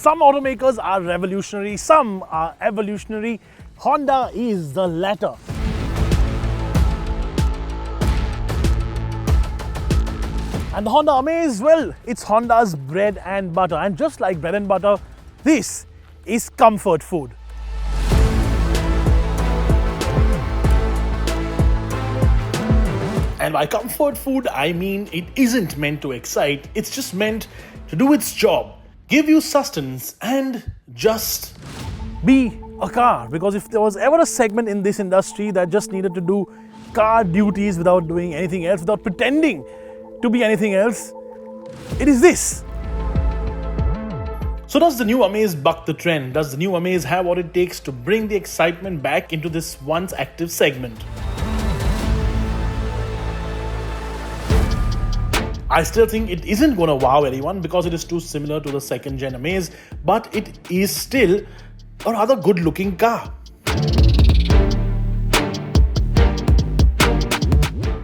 Some automakers are revolutionary, some are evolutionary. Honda is the latter. And the Honda Amaze, well, it's Honda's bread and butter. And just like bread and butter, this is comfort food. And by comfort food, I mean it isn't meant to excite, it's just meant to do its job, give you sustenance, and just be a car. Because if there was ever a segment in this industry that just needed to do car duties without doing anything else, without pretending to be anything else, it is this. So does the new Amaze buck the trend? Does the new Amaze have what it takes to bring the excitement back into this once active segment? I still think it isn't going to wow anyone because it is too similar to the second gen Amaze, but it is still a rather good looking car.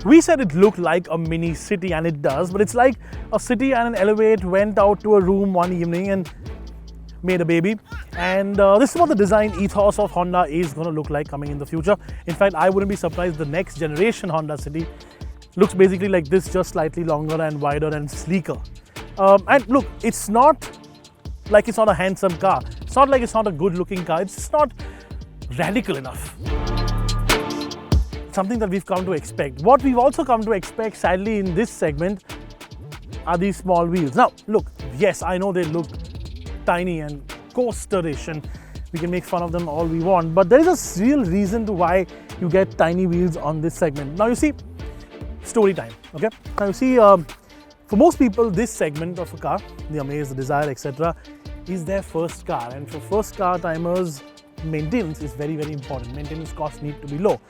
We said it looked like a mini city, and it does, but it's like a city and an Elevate went out to a room one evening and made a baby. And this is what the design ethos of Honda is going to look like coming in the future. In fact, I wouldn't be surprised the next generation Honda City looks basically like this, just slightly longer and wider and sleeker. And look, it's not like it's not a handsome car. It's not like it's not a good looking car. It's just not radical enough. Something that we've come to expect. What we've also come to expect, sadly, in this segment are these small wheels. Now, look, yes, I know they look tiny and coasterish, and we can make fun of them all we want, but there is a real reason to why you get tiny wheels on this segment. Now, you see, story time, okay? Now, you see, for most people, this segment of a car, the Amaze, the Dzire, etc., is their first car. And for first car timers, maintenance is very, very important. Maintenance costs need to be low.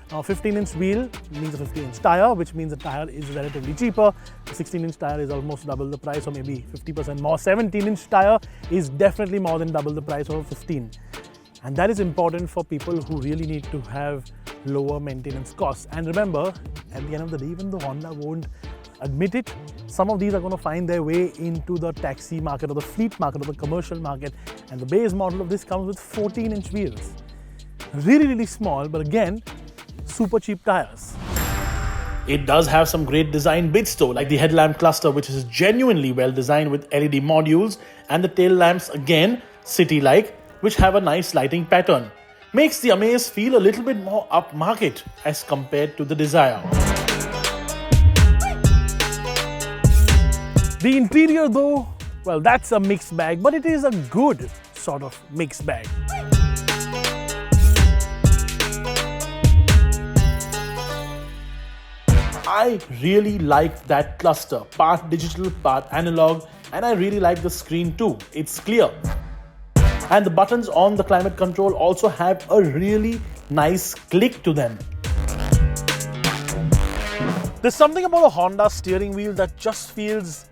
Now, a 15-inch wheel means a 15-inch tire, which means the tire is relatively cheaper. A 16-inch tire is almost double the price, or maybe 50% more. 17-inch tire is definitely more than double the price of a 15. And that is important for people who really need to have lower maintenance costs. And remember, at the end of the day, even though Honda won't admit it, some of these are going to find their way into the taxi market or the fleet market or the commercial market. And the base model of this comes with 14-inch wheels. Really, really small, but again, super cheap tires. It does have some great design bits though, like the headlamp cluster, which is genuinely well designed with LED modules, and the tail lamps, again, city-like, which have a nice lighting pattern. Makes the Amaze feel a little bit more upmarket as compared to the Dzire. The interior though, well, that's a mixed bag, but it is a good sort of mixed bag. I really like that cluster, part digital, part analog, and I really like the screen too. It's clear. And the buttons on the climate control also have a really nice click to them. There's something about a Honda steering wheel that just feels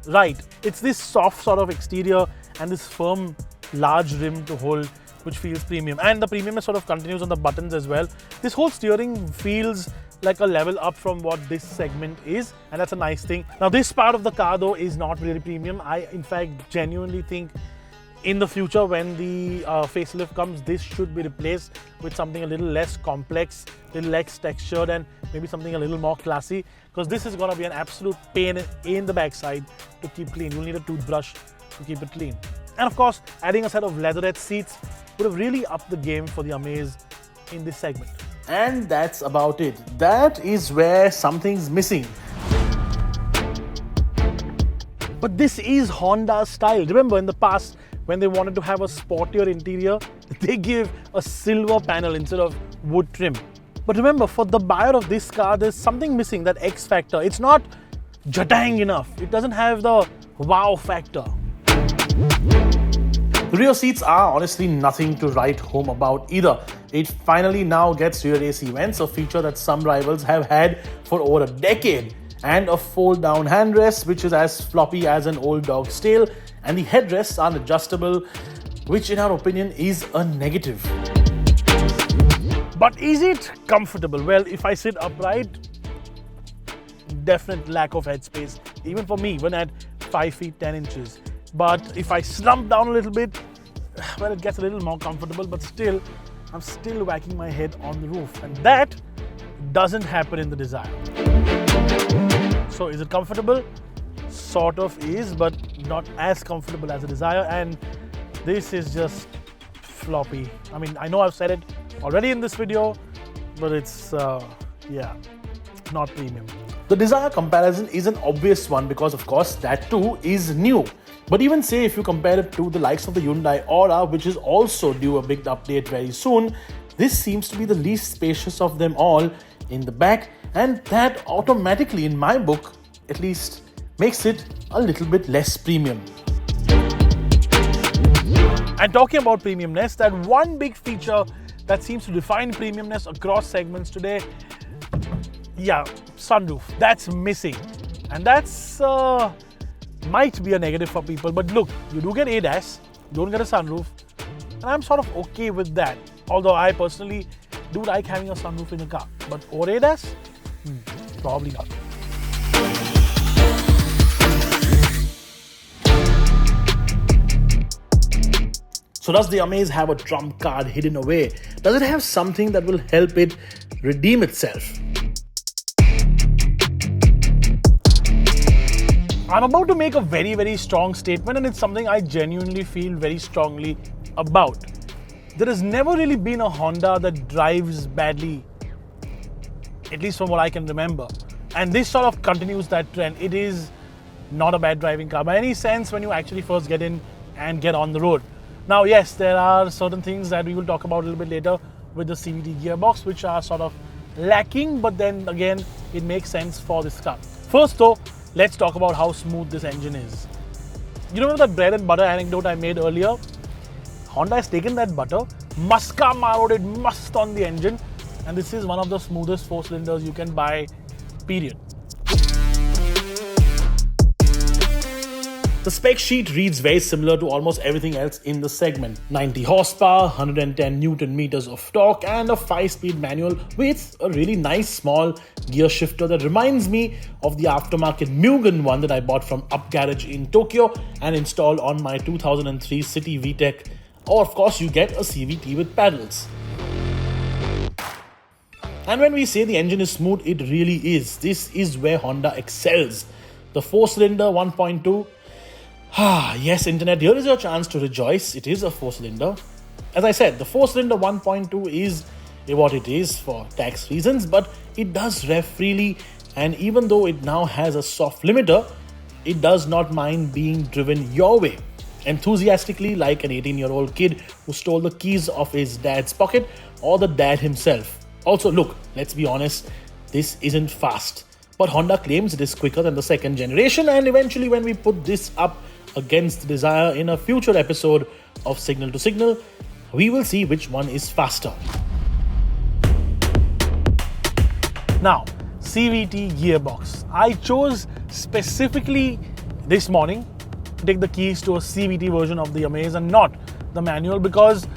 right. It's this soft sort of exterior and this firm, large rim to hold, which feels premium. And the premiumness sort of continues on the buttons as well. This whole steering feels like a level up from what this segment is, and that's a nice thing. Now, this part of the car though is not really premium. I in fact genuinely think in the future, when the facelift comes, this should be replaced with something a little less complex, a little less textured, and maybe something a little more classy, because this is going to be an absolute pain in the backside to keep clean. You'll need a toothbrush to keep it clean. And of course, adding a set of leatherette seats would have really upped the game for the Amaze in this segment. And that's about it. That is where something's missing. But this is Honda's style. Remember, in the past, when they wanted to have a sportier interior, they give a silver panel instead of wood trim. But remember, for the buyer of this car, there's something missing, that X factor. It's not jatang enough. It doesn't have the wow factor. The rear seats are honestly nothing to write home about either. It finally now gets rear AC vents, a feature that some rivals have had for over a decade, and a fold-down handrest, which is as floppy as an old dog's tail, and the headrests are adjustable, which in our opinion is a negative. But is it comfortable? Well, if I sit upright, definite lack of headspace, even for me, even at 5 feet 10 inches. But if I slump down a little bit, well, it gets a little more comfortable, but still, I'm still whacking my head on the roof. And that doesn't happen in the Dzire. So is it comfortable? Sort of is, but not as comfortable as the Dzire. And this is just floppy. I mean, I know I've said it already in this video, but it's, yeah, not premium. The Dzire comparison is an obvious one because, of course, that too is new. But even say if you compare it to the likes of the Hyundai Aura, which is also due a big update very soon, this seems to be the least spacious of them all in the back, and that automatically, in my book, at least, makes it a little bit less premium. And talking about premiumness, that one big feature that seems to define premiumness across segments today, yeah, sunroof, that's missing. And that's might be a negative for people, but look, you do get ADAS, you don't get a sunroof, and I'm sort of okay with that. Although I personally do like having a sunroof in a car, but over ADAS, probably not. So does the Amaze have a trump card hidden away? Does it have something that will help it redeem itself? I'm about to make a very, very strong statement, and it's something I genuinely feel very strongly about. There has never really been a Honda that drives badly, at least from what I can remember. And this sort of continues that trend. It is not a bad driving car by any sense when you actually first get in and get on the road. Now, yes, there are certain things that we will talk about a little bit later with the CVT gearbox, which are sort of lacking, but then again, it makes sense for this car. First though, let's talk about how smooth this engine is. You remember that bread and butter anecdote I made earlier? Honda has taken that butter, muska marrowed it must on the engine, and this is one of the smoothest 4-cylinders you can buy, period. The spec sheet reads very similar to almost everything else in the segment. 90 horsepower, 110 Newton meters of torque, and a 5-speed manual with a really nice small gear shifter that reminds me of the aftermarket Mugen one that I bought from Up Garage in Tokyo and installed on my 2003 City VTEC. Or of course you get a CVT with paddles. And when we say the engine is smooth, it really is. This is where Honda excels. The 4-cylinder 1.2. Yes, internet, here is your chance to rejoice. It is a 4-cylinder. As I said, the 4-cylinder 1.2 is what it is for tax reasons, but it does rev freely, and even though it now has a soft limiter, it does not mind being driven your way, enthusiastically, like an 18-year-old kid who stole the keys off his dad's pocket, or the dad himself. Also, look, let's be honest, this isn't fast, but Honda claims it is quicker than the second generation, and eventually when we put this up against the Dzire in a future episode of Signal to Signal, we will see which one is faster. Now, CVT gearbox. I chose specifically this morning to take the keys to a CVT version of the Amaze and not the manual, because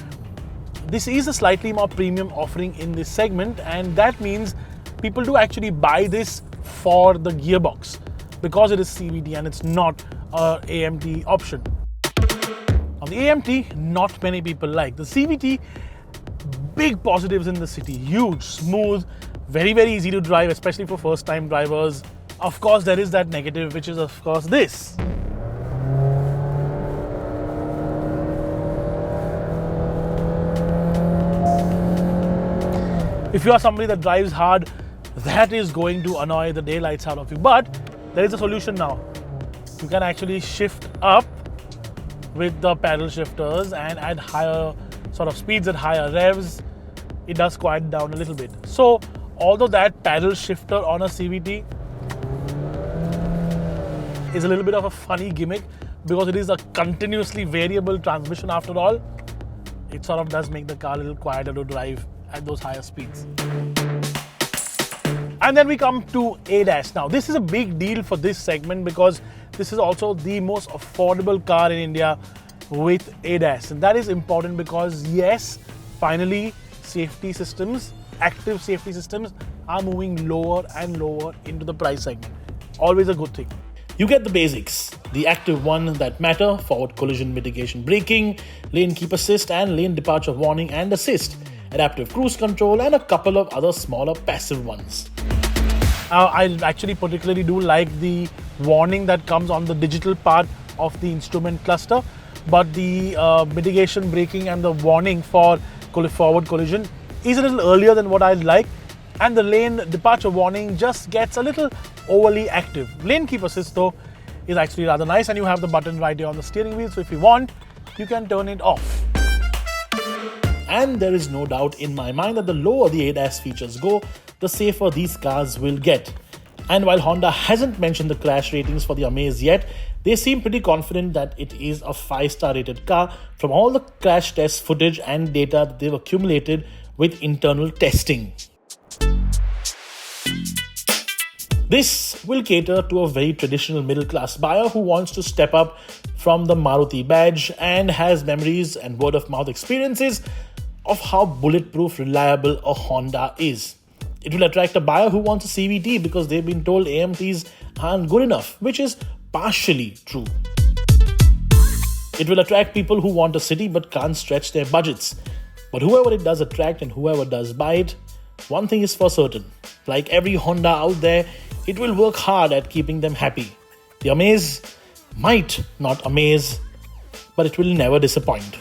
this is a slightly more premium offering in this segment, and that means people do actually buy this for the gearbox because it is CVT and it's not a AMT option. Now, the AMT, not many people like. The CVT, big positives in the city, huge, smooth, very, very easy to drive, especially for first-time drivers. Of course, there is that negative, which is of course this. If you are somebody that drives hard, that is going to annoy the daylights out of you. But there is a solution now. You can actually shift up with the paddle shifters and at higher sort of speeds, at higher revs, it does quiet down a little bit. So although that paddle shifter on a CVT is a little bit of a funny gimmick because it is a continuously variable transmission after all, it sort of does make the car a little quieter to drive at those higher speeds. And then we come to ADAS. Now, this is a big deal for this segment because this is also the most affordable car in India with ADAS. And that is important because, yes, finally, safety systems, active safety systems are moving lower and lower into the price segment. Always a good thing. You get the basics. the active ones that matter: forward collision mitigation braking, lane keep assist and lane departure warning and assist, adaptive cruise control, and a couple of other smaller passive ones. I actually particularly do like the warning that comes on the digital part of the instrument cluster, but the mitigation braking and the warning for forward collision is a little earlier than what I'd like, and the lane departure warning just gets a little overly active. Lane keep assist though is actually rather nice, and you have the button right here on the steering wheel, so if you want, you can turn it off. And there is no doubt in my mind that the lower the ADAS features go, the safer these cars will get. And while Honda hasn't mentioned the crash ratings for the Amaze yet, they seem pretty confident that it is a 5-star rated car from all the crash test footage and data that they've accumulated with internal testing. This will cater to a very traditional middle-class buyer who wants to step up from the Maruti badge and has memories and word-of-mouth experiences of how bulletproof reliable a Honda is. It will attract a buyer who wants a CVT because they've been told AMTs aren't good enough, which is partially true. It will attract people who want a city but can't stretch their budgets. But whoever it does attract and whoever does buy it, one thing is for certain: like every Honda out there, it will work hard at keeping them happy. The Amaze might not amaze, but it will never disappoint.